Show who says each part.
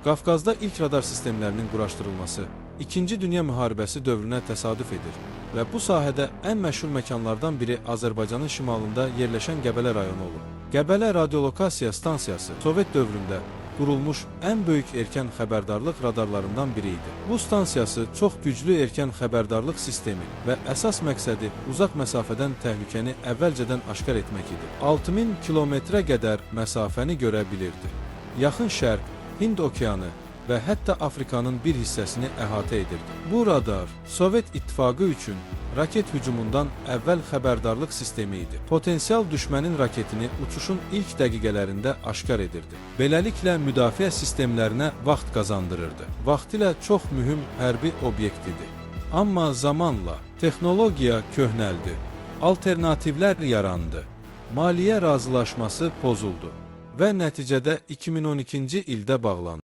Speaker 1: Qafqazda ilk radar sistemlərinin quraşdırılması 2-ci Dünya müharibəsi dövrünə təsadüf edir və bu sahədə ən məşhur məkanlardan biri Azərbaycanın şimalında yerləşən Qəbələ rayonu olur. Qəbələ radiolokasiya stansiyası Sovet dövründə qurulmuş ən böyük erkən xəbərdarlıq radarlarından biri idi. Bu stansiyası çox güclü erkən xəbərdarlıq sistemi və əsas məqsədi uzaq məsafədən təhlükəni əvvəlcədən aşkar etmək idi. 6000 kilometrə qədər məsafəni görə bilirdi. Yaxın Şərq, Hind okeanı və hətta Afrikanın bir hissəsini əhatə edirdi. Bu radar Sovet İttifaqı üçün raket hücumundan əvvəl xəbərdarlıq sistemi idi. Potensial düşmənin raketini uçuşun ilk dəqiqələrində aşkar edirdi. Beləliklə müdafiə sistemlərinə vaxt qazandırırdı. Vaxtilə çox mühüm hərbi obyekt idi. Amma zamanla texnologiya köhnəldi, alternativlər yarandı, maliyyə razılaşması pozuldu və nəticədə 2012-ci ildə bağlandı.